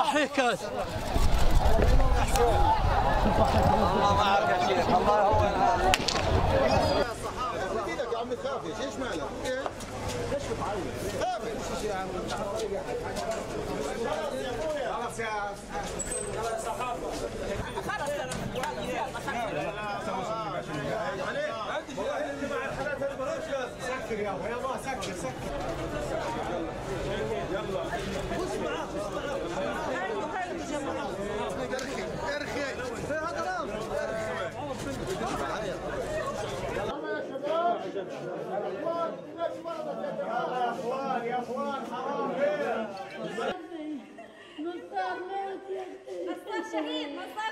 يصحيك هذا. الله معك يا شيخ، الله هو العافية. يا عمي خافش، ايش مالك؟ ليش بتعيط؟ خافش يا عمي. خلاص يا صحافة. خلاص اللي مع الحالات هذه سكر يا الله، سكر سكر. يلا خش معاه خش معاه. ارخي ارخي هذا رام يا اخوان حرام نصار موت يا اختي. نصار شهيد، نصار